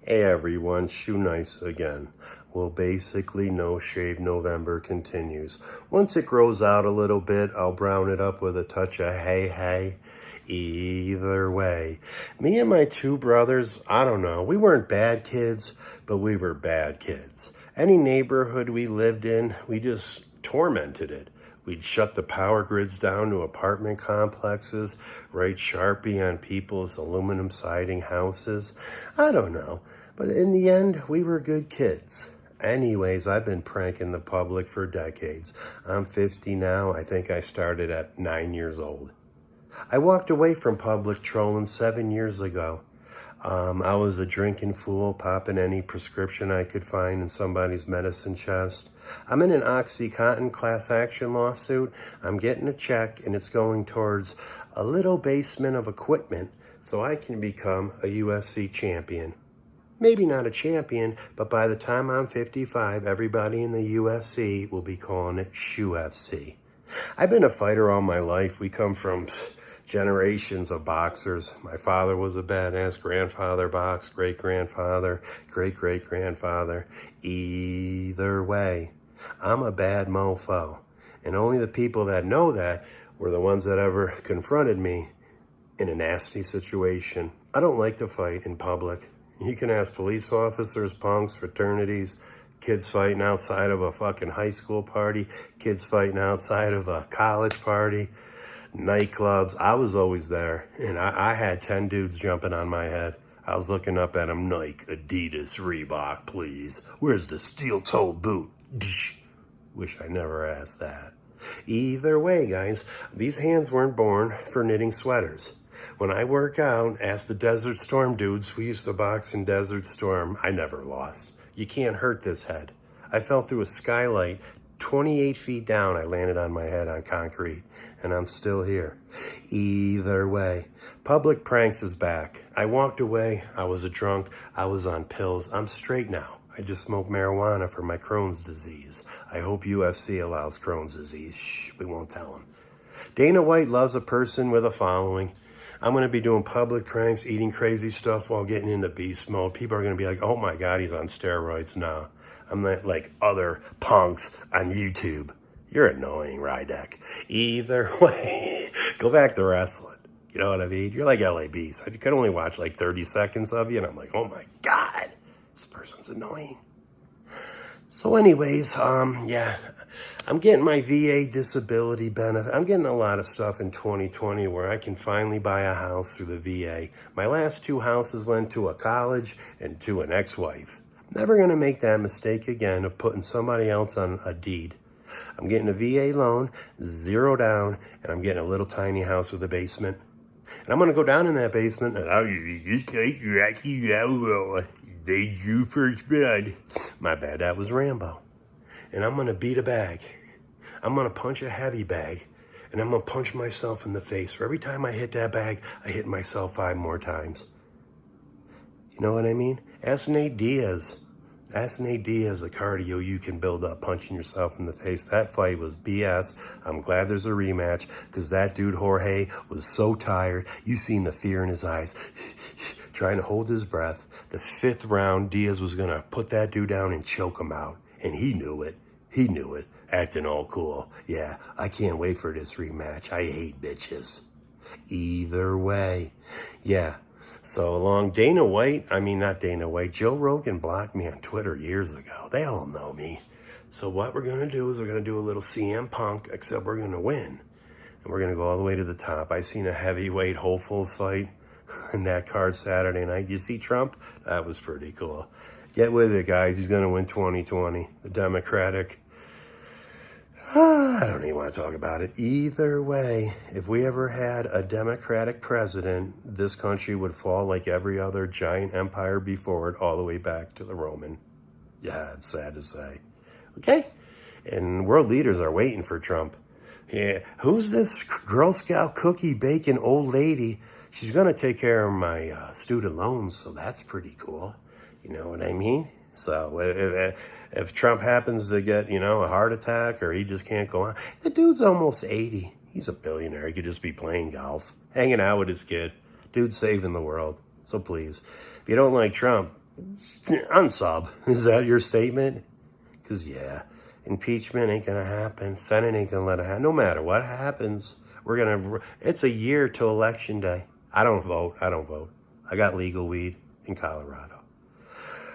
Hey everyone, Shoenice again. Well, basically, No Shave November continues. Once it grows out a little bit, I'll brown it up with a touch of hey. Either way, me and my two brothers, I don't know, we weren't bad kids, but we were bad kids. Any neighborhood we lived in, we just tormented it. We'd shut the power grids down to apartment complexes, write Sharpie on people's aluminum siding houses. I don't know, but in the end, we were good kids. Anyways, I've been pranking the public for decades. I'm 50 now. I think I started at 9 years old. I walked away from public trolling 7 years ago. I was a drinking fool, popping any prescription I could find in somebody's medicine chest. I'm in an OxyContin class action lawsuit. I'm getting a check, and it's going towards a little basement of equipment so I can become a UFC champion. Maybe not a champion, but by the time I'm 55, everybody in the UFC will be calling it ShoeFC. I've been a fighter all my life. We come from generations of boxers. My father was a badass, grandfather boxed, great-grandfather, great-great-grandfather. Either way, I'm a bad mofo. And only the people that know that were the ones that ever confronted me in a nasty situation. I don't like to fight in public. You can ask police officers, punks, fraternities, kids fighting outside of a fucking high school party, kids fighting outside of a college party, nightclubs. I was always there, and I had 10 dudes jumping on my head. I was looking up at them, Nike, Adidas, Reebok, please. Where's the steel-toed boot? Wish I never asked that. Either way, guys, these hands weren't born for knitting sweaters. When I work out, ask the Desert Storm dudes. We used to box in Desert Storm. I never lost. You can't hurt this head. I fell through a skylight 28 feet down. I landed on my head on concrete, and I'm still here. Either way, public pranks is back. I walked away. I was a drunk. I was on pills. I'm straight now. I just smoke marijuana for my Crohn's disease. I hope UFC allows Crohn's disease. Shh, we won't tell them. Dana White loves a person with a following. I'm going to be doing public pranks, eating crazy stuff while getting into beast mode. People are going to be like, oh my God, he's on steroids now. I'm not like other punks on YouTube. You're annoying, Rydek. Either way, go back to wrestling. You know what I mean? You're like LA Beast. I could only watch like 30 seconds of you, and I'm like, oh my God, this person's annoying. So anyways, yeah, I'm getting my VA disability benefit. I'm getting a lot of stuff in 2020 where I can finally buy a house through the VA. My last 2 houses went to a college and to an ex-wife. Never going to make that mistake again of putting somebody else on a deed. I'm getting a VA loan, 0 down, and I'm getting a little tiny house with a basement. And I'm going to go down in that basement and they drew first blood. My bad, that was Rambo. And I'm going to beat a bag. I'm going to punch a heavy bag. And I'm going to punch myself in the face. For every time I hit that bag, I hit myself 5 more times. You know what I mean? Ask Nate Diaz. Ask Nate Diaz the cardio you can build up punching yourself in the face. That fight was BS. I'm glad there's a rematch because that dude Jorge was so tired. You seen the fear in his eyes, trying to hold his breath. The 5th round, Diaz was going to put that dude down and choke him out. And he knew it. He knew it. Acting all cool. Yeah, I can't wait for this rematch. I hate bitches. Either way. Yeah. So along Dana White, not Dana White, Joe Rogan blocked me on Twitter years ago. They all know me. So what we're going to do is we're going to do a little CM Punk, except we're going to win. And we're going to go all the way to the top. I seen a heavyweight hopefuls fight in that card Saturday night. You see Trump? That was pretty cool. Get with it, guys. He's going to win 2020. The Democratic. I don't even want to talk about it. Either way, if we ever had a Democratic president, this country would fall like every other giant empire before it, all the way back to the Roman. Yeah, it's sad to say. Okay? And world leaders are waiting for Trump. Yeah, who's this Girl Scout cookie baking old lady? She's going to take care of my student loans, so that's pretty cool. You know what I mean? So if Trump happens to get, a heart attack or he just can't go on, the dude's almost 80. He's a billionaire. He could just be playing golf, hanging out with his kid. Dude's saving the world. So please, if you don't like Trump, Unsub. Is that your statement? Because, yeah, impeachment ain't going to happen. Senate ain't going to let it happen. No matter what happens, it's a year till Election Day. I don't vote. I got legal weed in Colorado.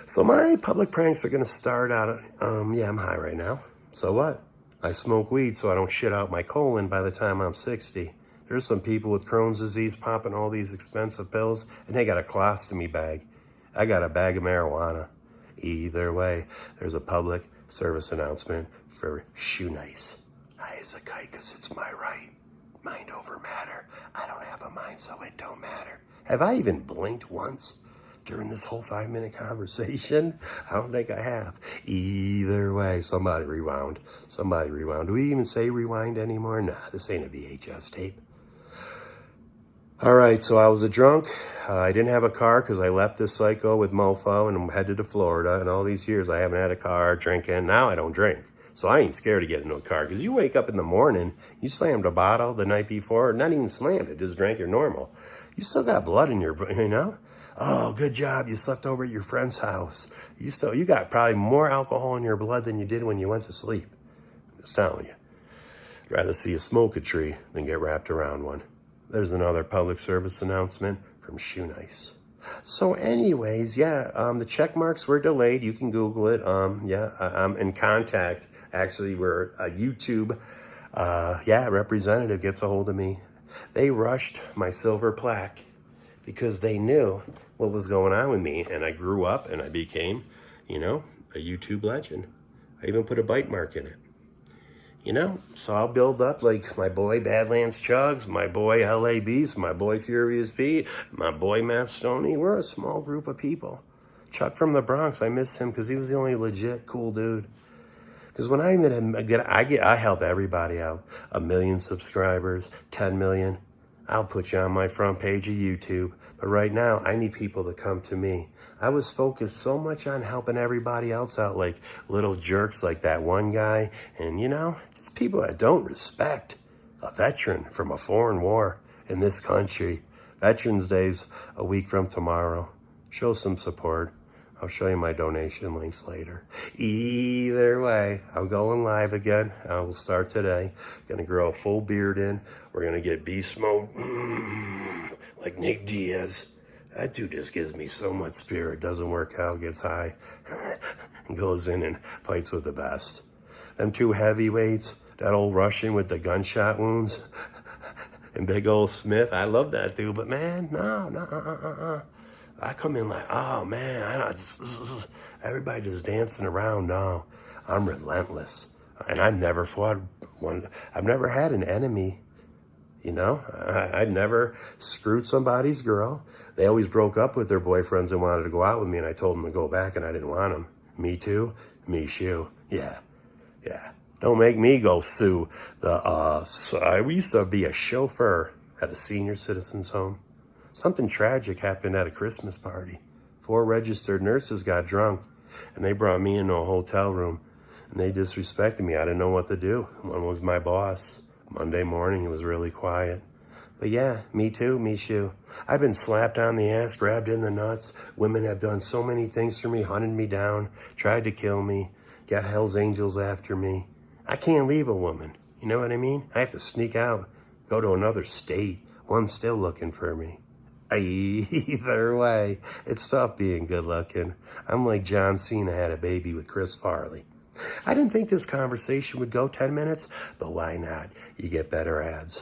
So my public pranks are going to start out, yeah, I'm high right now. So what? I smoke weed so I don't shit out my colon by the time I'm 60. There's some people with Crohn's disease popping all these expensive pills, and they got a colostomy bag. I got a bag of marijuana. Either way, there's a public service announcement for Shoenice. High as a kite because it's my right. Mind over matter. I don't have a mind, so it don't matter. Have I even blinked once during this whole 5-minute conversation? I don't think I have. Either way, somebody rewound. Do we even say rewind anymore? Nah, this ain't a VHS tape. All right, so I was a drunk. I didn't have a car because I left this psycho with mofo and I'm headed to Florida. And all these years I haven't had a car, drinking. Now I don't drink. So I ain't scared to get into a car because you wake up in the morning, you slammed a bottle the night before, not even slammed it, just drank your normal. You still got blood in your, you know? Oh, good job. You slept over at your friend's house. You got probably more alcohol in your blood than you did when you went to sleep. I'm just telling you. I'd rather see you smoke a tree than get wrapped around one. There's another public service announcement from Shoenice. So anyways, yeah, the check marks were delayed. You can Google it. Yeah, I'm in contact. Actually, we're a YouTube, representative gets a hold of me. They rushed my silver plaque because they knew what was going on with me. And I grew up and I became, you know, a YouTube legend. I even put a bite mark in it. You know, so I'll build up like my boy Badlands Chugs, my boy LA Beast, my boy Furious Pete, my boy Matt Stoney. We're a small group of people. Chuck from the Bronx, I miss him because he was the only legit cool dude. Because when I met him, I help everybody out. 1 million subscribers, 10 million. I'll put you on my front page of YouTube. But right now, I need people to come to me. I was focused so much on helping everybody else out, like little jerks like that one guy. And, you know, it's people that don't respect a veteran from a foreign war in this country. Veterans Day's a week from tomorrow. Show some support. I'll show you my donation links later. Either way, I'm going live again. I will start today. Gonna grow a full beard in. We're gonna get beast mode. Like Nick Diaz. That dude just gives me so much spirit. Doesn't work out, gets high, and goes in and fights with the best. Them two heavyweights, that old Russian with the gunshot wounds, and big old Smith. I love that dude, but man, no. I come in like, oh man, everybody just dancing around. No, I'm relentless. And I've never fought one. I've never had an enemy. You know, I'd never screwed somebody's girl. They always broke up with their boyfriends and wanted to go out with me, and I told them to go back, and I didn't want them. Me too, me shoo. Yeah. Don't make me go sue the, I used to be a chauffeur at a senior citizen's home. Something tragic happened at a Christmas party. 4 registered nurses got drunk, and they brought me into a hotel room, and they disrespected me. I didn't know what to do. One was my boss. Monday morning, it was really quiet. But yeah, me too, me shoo. I've been slapped on the ass, grabbed in the nuts. Women have done so many things for me, hunted me down, tried to kill me, got Hell's Angels after me. I can't leave a woman. You know what I mean? I have to sneak out, go to another state. One's still looking for me. Either way, it's tough being good looking. I'm like John Cena had a baby with Chris Farley. I didn't think this conversation would go 10 minutes, but why not? You get better ads.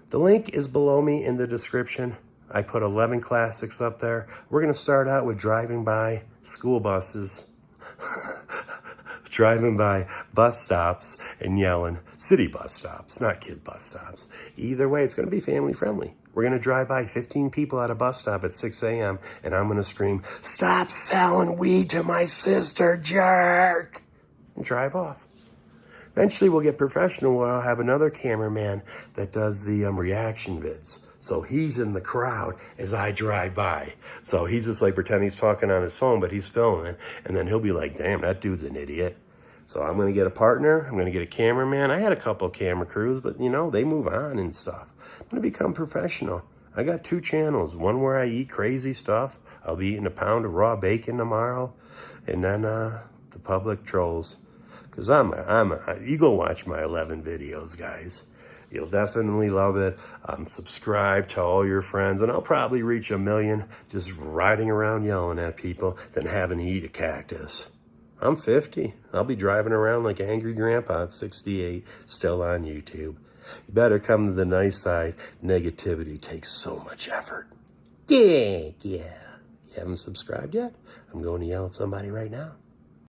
The link is below me in the description. I put 11 classics up there. We're going to start out with driving by school buses, driving by bus stops and yelling, city bus stops, not kid bus stops. Either way, it's going to be family friendly. We're going to drive by 15 people at a bus stop at 6 a.m. and I'm going to scream, stop selling weed to my sister, jerk, and drive off. Eventually, we'll get professional where I'll have another cameraman that does the reaction vids. So he's in the crowd as I drive by. So he's just like pretending he's talking on his phone, but he's filming. And then he'll be like, damn, that dude's an idiot. So I'm going to get a partner. I'm going to get a cameraman. I had a couple of camera crews, but, you know, they move on and stuff. I'm going to become professional. I got 2 channels. One where I eat crazy stuff. I'll be eating a pound of raw bacon tomorrow, and then the public trolls. Because you go watch my 11 videos, guys. You'll definitely love it. Subscribe to all your friends, and I'll probably reach 1 million just riding around yelling at people than having to eat a cactus. I'm 50. I'll be driving around like an angry grandpa at 68, still on YouTube. You better come to the nice side. Negativity takes so much effort. Yeah. You haven't subscribed yet? I'm going to yell at somebody right now.